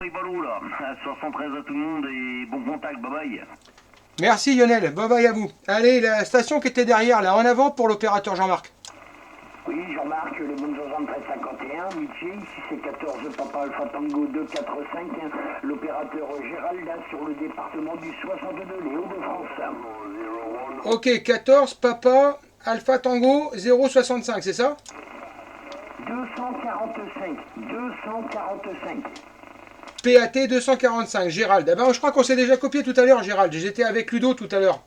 les ballots là. 73 à tout le monde et bon contact, bye bye. Merci Lionel, bye bye à vous. Allez, la station qui était derrière, là, en avant pour l'opérateur Jean-Marc. Oui, Jean-Marc, le bon 7351, Miché, ici c'est 14 Papa Alpha Tango 245, l'opérateur Gérald là, sur le département du 62, les Hauts-de-France. Ok, 14 Papa Alpha Tango 065, c'est ça? 245. PAT 245, Gérald. Eh ben, je crois qu'on s'est déjà copié tout à l'heure, Gérald. J'étais avec Ludo tout à l'heure.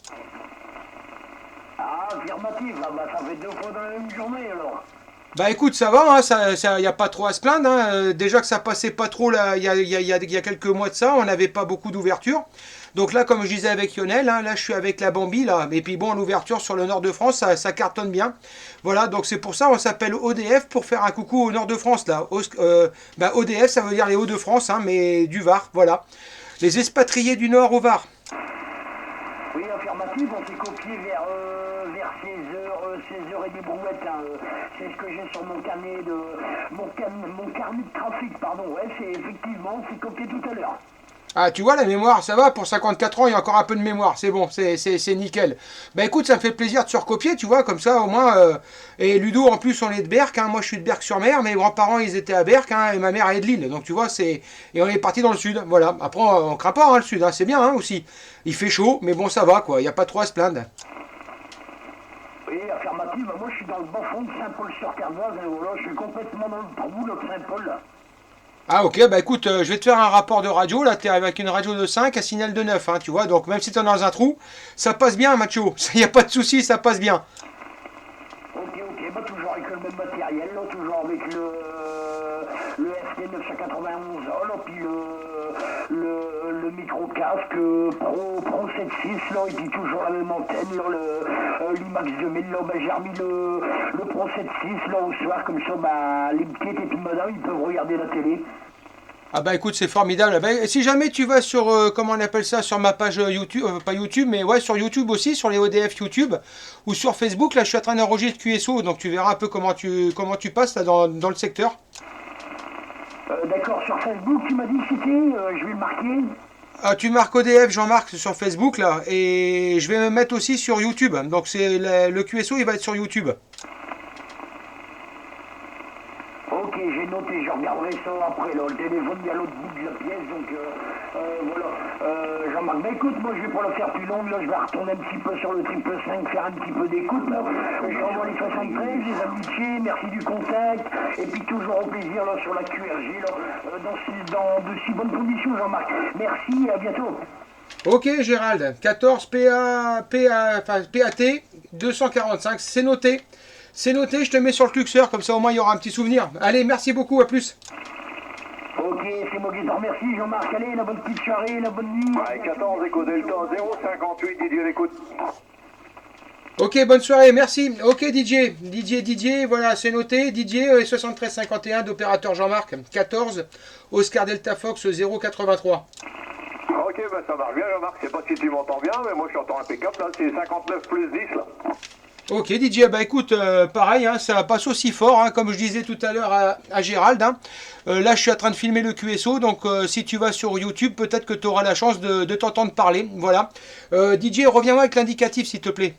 Ah, affirmatif, ah bah ça fait 2 fois dans la même journée alors. Bah écoute, ça va, hein, y a pas trop à se plaindre. Hein. Déjà que ça passait pas trop là, il y a quelques mois de ça, on n'avait pas beaucoup d'ouverture. Donc là, comme je disais avec Lionel, hein, là je suis avec la Bambi là. Et puis bon, l'ouverture sur le nord de France, ça cartonne bien. Voilà, donc c'est pour ça on s'appelle ODF pour faire un coucou au nord de France là. ODF, ça veut dire les Hauts-de-France, hein, mais du Var, voilà. Les expatriés du Nord au Var. Oui, affirmatif, on s'est copié vers 16h et des brouettes. Hein, c'est ce que j'ai sur mon carnet de mon carnet de trafic, pardon. Ouais, c'est effectivement, on s'est copié tout à l'heure. Ah, tu vois, la mémoire, ça va, pour 54 ans, il y a encore un peu de mémoire, c'est bon, c'est nickel. Bah écoute, ça me fait plaisir de se recopier, tu vois, comme ça, au moins, et Ludo, en plus, on est de Berck, hein, moi je suis de Berck-sur-Mer, mes grands-parents, ils étaient à Berck, hein, et ma mère, elle est de Lille, donc tu vois, et on est parti dans le sud, voilà. Après, on craint pas, hein, le sud, hein, c'est bien, hein, aussi. Il fait chaud, mais bon, ça va, quoi, il n'y a pas trop à se plaindre. Oui, affirmative, moi je suis dans le bas fond de Saint-Paul-sur-Carnoise, et voilà, je suis complètement dans le trou, là, de Saint-Paul, là. Ah ok, bah écoute, je vais te faire un rapport de radio, là, t'es avec une radio de 5, un signal de 9, hein, tu vois, donc même si t'es dans un trou, ça passe bien, macho, il n'y a pas de souci, ça passe bien. Ok, bah toujours avec le même matériel, là, toujours avec le FT 991, là, puis le micro-casque Pro 76, là, et puis toujours la même antenne, là, l'IMAX 2000, là, bah, j'ai remis le Pro 76, là, au soir, comme ça, bah, les petites et puis madame, ils peuvent regarder la télé. Ah bah écoute, c'est formidable. Bah, si jamais tu vas sur, comment on appelle ça, sur ma page YouTube, pas YouTube, mais ouais, sur YouTube aussi, sur les ODF YouTube, ou sur Facebook, là je suis en train d'enregistrer QSO, donc tu verras un peu comment tu passes là, dans le secteur. D'accord, sur Facebook, tu m'as dit que c'était, je vais le marquer. Ah, tu marques ODF Jean-Marc sur Facebook là, et je vais me mettre aussi sur YouTube, donc c'est le QSO, il va être sur YouTube. Ok, j'ai noté, je regarderai ça après, là. Le téléphone, il y a l'autre bout de la pièce, donc voilà. Jean-Marc, bah écoute, moi je vais pas la faire plus longue, là, je vais retourner un petit peu sur le 555, faire un petit peu d'écoute, là. Je renvoie les 73, les amitiés, merci du contact, et puis toujours au plaisir, là, sur la QRG, là, dans de si bonnes conditions, Jean-Marc. Merci, et à bientôt. Ok Gérald, 14 PAT 245, c'est noté. C'est noté, je te mets sur le curseur, comme ça au moins il y aura un petit souvenir. Allez, merci beaucoup, à plus. Ok, c'est moi qui te remercie, Jean-Marc. Allez, la bonne petite soirée, la bonne nuit. Ouais, 14 Echo Delta 058, Didier l'écoute. Ok, bonne soirée, merci. Ok Didier, voilà, c'est noté. Didier 7351 d'opérateur Jean-Marc, 14 Oscar Delta Fox 083. Ok, bah ça marche bien Jean-Marc, je sais pas si tu m'entends bien, mais moi je t'entends impeccable, là c'est 59 plus 10 là. Ok Didier, bah écoute, pareil, hein, ça passe aussi fort, hein, comme je disais tout à l'heure à Gérald. Hein. Là je suis en train de filmer le QSO, donc si tu vas sur YouTube, peut-être que tu auras la chance de t'entendre parler. Voilà. Didier, reviens-moi avec l'indicatif s'il te plaît.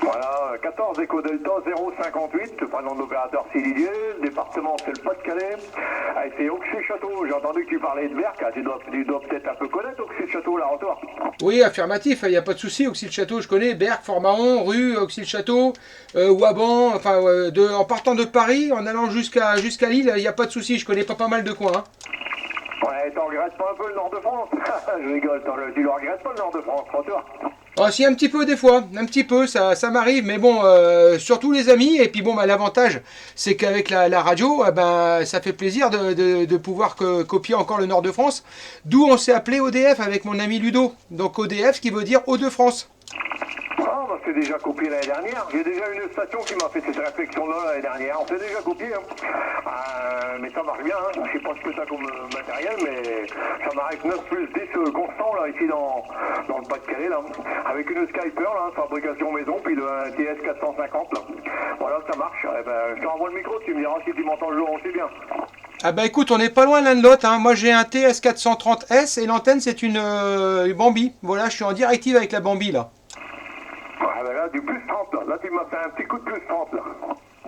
Voilà, 14 Echo Delta 058, le prénom de l'opérateur c'est Didier, le département c'est le Pas-de-Calais. Ah, c'est Auxey-Château, j'ai entendu que tu parlais de Berck, tu dois peut-être un peu connaître Auxey-Château là en toi. Oui, affirmatif, il n'y a pas de souci, Auxey-le-Château, je connais, Berck, Fort-Mahon, Rue, Auxey-le-Château, Ouaban, enfin, en partant de Paris, en allant jusqu'à Lille, il n'y a pas de souci, je connais pas mal de coins. Hein. Ouais, t'en regrettes pas un peu le nord de France? Je rigole, tu le regrettes pas le nord de France, crois-toi? Oh, si, un petit peu des fois, un petit peu, ça m'arrive, mais bon, surtout les amis, et puis bon, bah, l'avantage, c'est qu'avec la radio, ben, ça fait plaisir de pouvoir copier encore le nord de France, d'où on s'est appelé ODF avec mon ami Ludo, donc ODF, ce qui veut dire Hauts-de-France. Ah, bah c'est déjà copié l'année dernière. J'ai déjà une station qui m'a fait cette réflexion-là l'année dernière. On s'est déjà copié. Hein. Mais ça marche bien. Hein. Je sais pas ce que t'as comme matériel, mais ça m'arrête 9 plus 10 constant là, ici dans le Pas-de-Calais. Là, avec une Skyper, là, fabrication maison, puis le TS 450. Là. Voilà, ça marche. Eh ben, je t'envoie le micro, tu me diras si tu m'entends le jour aussi bien. Ah bah écoute, on n'est pas loin l'un de l'autre, hein. Moi j'ai un TS430S et l'antenne c'est une Bambi. Voilà, je suis en directive avec la Bambi là. Ah ben là, du plus 30 là. Là, tu m'as fait un petit coup de plus 30 là.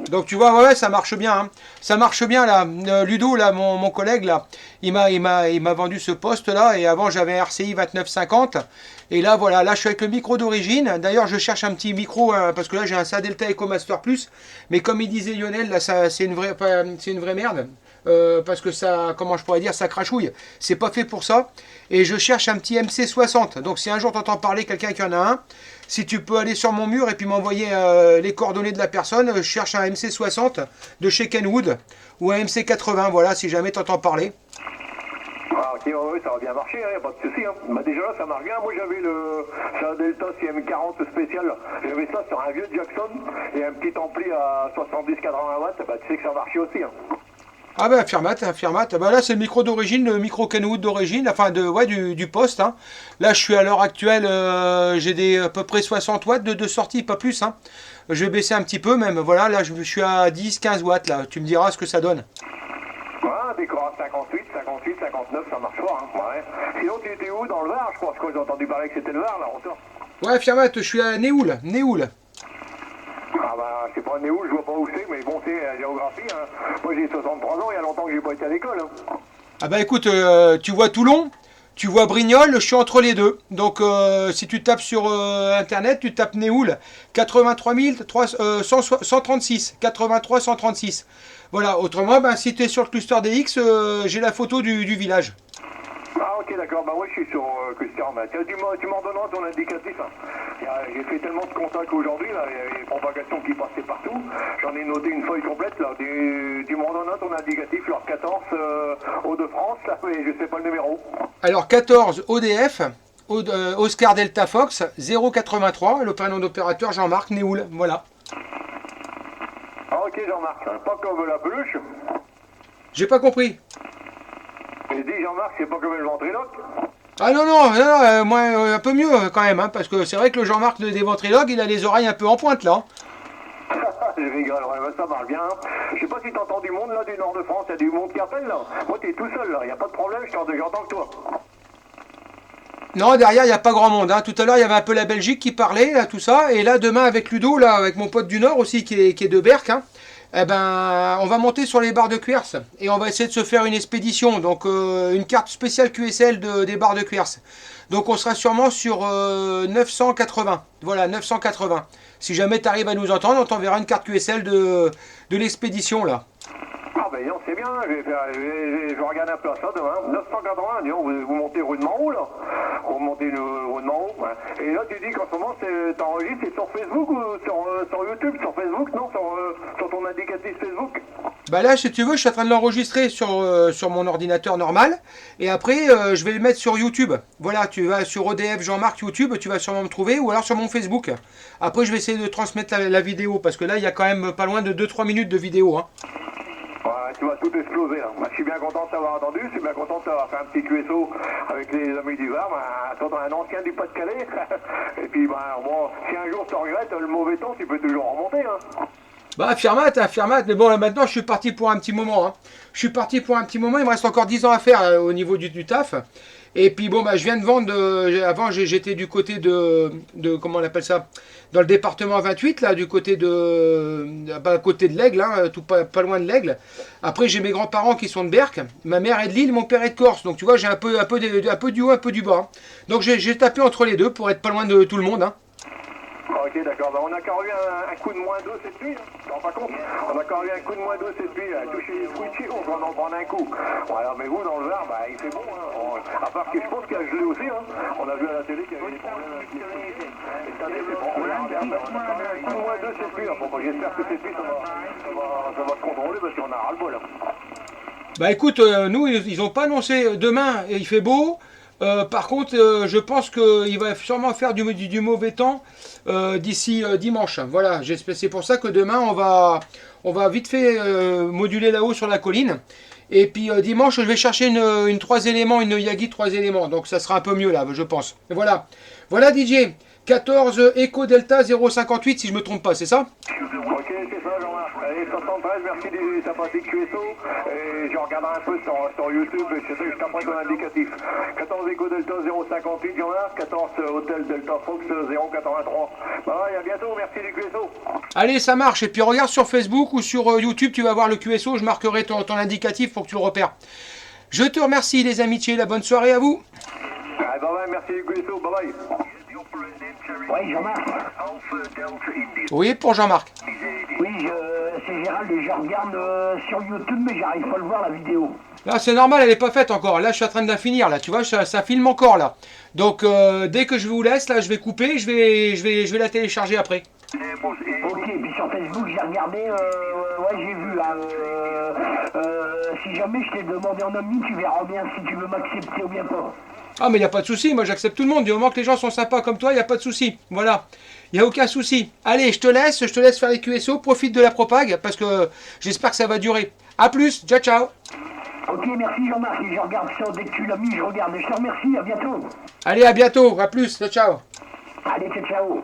Donc tu vois, ouais, ça marche bien, hein. Ça marche bien là. Ludo, là, mon collègue là, il m'a vendu ce poste là. Et avant j'avais un RCI 2950. Et là voilà, là je suis avec le micro d'origine. D'ailleurs je cherche un petit micro parce que là j'ai un Sadelta EcoMaster Plus. Mais comme il disait Lionel, là c'est une vraie merde. Parce que ça, comment je pourrais dire, ça crachouille. C'est pas fait pour ça. Et je cherche un petit MC60. Donc si un jour tu entends parler quelqu'un qui en a un, si tu peux aller sur mon mur et puis m'envoyer les coordonnées de la personne, je cherche un MC60 de chez Kenwood ou un MC80, voilà, si jamais tu entends parler. Ah, ok, ouais, ça va bien marcher, hein, y a pas de souci. Hein. Bah, déjà là, ça marche bien. Moi, j'avais un Delta CM40 spécial. Là. J'avais ça sur un vieux Jackson et un petit ampli à 70-80 watts. Bah, tu sais que ça marchait aussi. Hein. Ah bah Firmat. Bah là c'est le micro d'origine, le micro Kenwood d'origine, enfin du poste. Hein. Là je suis à l'heure actuelle, j'ai à peu près 60 watts de sortie, pas plus. Hein. Je vais baisser un petit peu même, voilà, là je suis à 10-15 watts là, tu me diras ce que ça donne. Ouais, décor à 58, 59, ça marche fort. Hein. Ouais. Sinon tu étais où dans le Var? Je crois que j'ai entendu parler que c'était le Var là, on sort. Ouais Firmat, je suis à Néoul. Ah bah, je sais pas né où, je vois pas où c'est, mais bon, c'est la géographie. Hein. Moi j'ai 63 ans, il y a longtemps que j'ai pas été à l'école. Hein. Ah bah écoute, tu vois Toulon, tu vois Brignoles, je suis entre les deux. Donc si tu tapes sur internet, tu tapes Néoul 83 136, 83 136. Voilà, autrement, ben, si tu es sur le cluster DX, j'ai la photo du village. Ah ok d'accord, bah ouais je suis sur cluster. Bah, tu m'en donneras ton indicatif. Hein. J'ai fait tellement de contacts aujourd'hui, là, il y a des propagations qui passaient partout. J'en ai noté une feuille complète là. Tu m'en donneras ton indicatif, alors 14 Hauts-de-France, là, mais je sais pas le numéro. Alors 14 ODF, Oscar Delta Fox, 083, le prénom d'opérateur Jean-Marc Néoul, voilà. Ah ok Jean-Marc, pas comme la peluche. J'ai pas compris. J'ai dit Jean-Marc, c'est pas comme le ventriloque. Ah non, moi un peu mieux quand même, hein, parce que c'est vrai que le Jean-Marc des ventriloques, il a les oreilles un peu en pointe là. Je rigole, ouais, bah, ça marche bien. Je sais pas si t'entends du monde là du nord de France, il y a du monde qui appelle là. Moi t'es tout seul là, y a pas de problème, j'entends que toi. Non, derrière, il n'y a pas grand monde. Hein. Tout à l'heure, il y avait un peu la Belgique qui parlait, là, tout ça. Et là, demain, avec Ludo, là, avec mon pote du Nord aussi, qui est de Berck, hein, eh ben, on va monter sur les barres de Quers. Et on va essayer de se faire une expédition. Donc, une carte spéciale QSL des barres de Quers. Donc, on sera sûrement sur 980. Voilà, 980. Si jamais tu arrives à nous entendre, on t'enverra une carte QSL de l'expédition, là. Ah ben non, c'est bien, je regarde un peu à ça demain. 980, disons, vous montez rudement haut là. Vous montez rudement haut. Ouais. Et là tu dis qu'en ce moment t'enregistres, c'est sur Facebook ou sur YouTube? Sur Facebook, non? Sur ton indicatif Facebook? Bah là, si tu veux, je suis en train de l'enregistrer sur mon ordinateur normal. Et après, je vais le mettre sur YouTube. Voilà, tu vas sur ODF Jean-Marc YouTube, tu vas sûrement me trouver. Ou alors sur mon Facebook. Après, je vais essayer de transmettre la vidéo. Parce que là, il y a quand même pas loin de 2-3 minutes de vidéo. Hein. Ouais, tu vas tout exploser là. Bah, je suis bien content de t'avoir attendu, je suis bien content de t'avoir fait un petit QSO avec les amis du Var, toi un ancien du Pas-de-Calais. Et puis bon, si un jour tu regrettes le mauvais temps, tu peux toujours remonter. Hein. Bah, Firmat, mais bon, là, maintenant, je suis parti pour un petit moment. Hein. Je suis parti pour un petit moment, il me reste encore 10 ans à faire au niveau du taf. Et puis, bon, bah, je viens de vendre, avant, j'étais du côté de, comment on appelle ça, dans le département 28, là, du côté côté de l'Aigle, hein, tout pas loin de l'Aigle. Après, j'ai mes grands-parents qui sont de Berck. Ma mère est de Lille, mon père est de Corse. Donc, tu vois, j'ai un peu du haut, un peu du bas. Hein. Donc, j'ai tapé entre les deux pour être pas loin de tout le monde. Hein. Ok, d'accord. Bah, on a quand même eu un coup de moins 2 cette nuit. Hein. Tu te rends pas compte? On a quand même eu un coup de moins 2 cette nuit. Toucher les Switchy, on va en prendre un coup. Voilà, mais vous, dans le Var, bah, il fait bon. Hein. À part que je pense qu'il y a gelé aussi. Hein. On a vu à la télé qu'il y avait des problèmes avec les Switchy. Et cette année, c'est bon. On verra bien. On a quand même un coup de moins 2 cette nuit. Hein. Bon, bah, j'espère que cette nuit, ça va se contrôler parce qu'on a ras-le-bol. Bah, écoute, nous, ils n'ont pas annoncé demain, il fait beau. Par contre, je pense qu'il va sûrement faire du mauvais temps d'ici dimanche. Voilà, c'est pour ça que demain, on va vite fait moduler là-haut sur la colline. Et puis dimanche, je vais chercher une 3 éléments, une Yagi 3 éléments. Donc ça sera un peu mieux là, je pense. Et voilà. Voilà DJ, 14 Echo Delta 058 si je me trompe pas, c'est ça? Ok, c'est ça, Jean-Marc. Allez, Et 73, merci de ta partie QSO. Et je regarderai un peu sur YouTube, je t'apprends ton indicatif. 14 Echo Delta 058, Jean-Marc, 14 Hôtel Delta Fox 083. Bah, et à bientôt, merci du QSO. Allez, ça marche. Et puis regarde sur Facebook ou sur YouTube, tu vas voir le QSO. Je marquerai ton indicatif pour que tu le repères. Je te remercie les amitiés. La bonne soirée à vous. Bye bye, merci du QSO. Bye bye. Oui, Jean-Marc. Oui, pour Jean-Marc. Oui, c'est Gérald et je regarde sur YouTube, mais j'arrive pas à le voir la vidéo. Là, c'est normal, elle n'est pas faite encore. Là, je suis en train de la finir. Là, tu vois, ça filme encore là. Donc, dès que je vous laisse, là, je vais couper. Je vais la télécharger après. Ok, puis sur Facebook, j'ai regardé, ouais, j'ai vu, si jamais je t'ai demandé en ami, tu verras bien si tu veux m'accepter ou bien pas. Ah, mais il n'y a pas de souci. Moi, j'accepte tout le monde. Du moment que les gens sont sympas comme toi, il n'y a pas de souci. Voilà. Il n'y a aucun souci. Allez, je te laisse faire les QSO. Profite de la propague parce que j'espère que ça va durer. A plus. Ciao, ciao. Ok, merci Jean-Marc, et je regarde ça, dès que tu l'as mis, je regarde. Je te remercie, à bientôt. Allez, à bientôt. À plus. Ciao, ciao. Allez, ciao, ciao.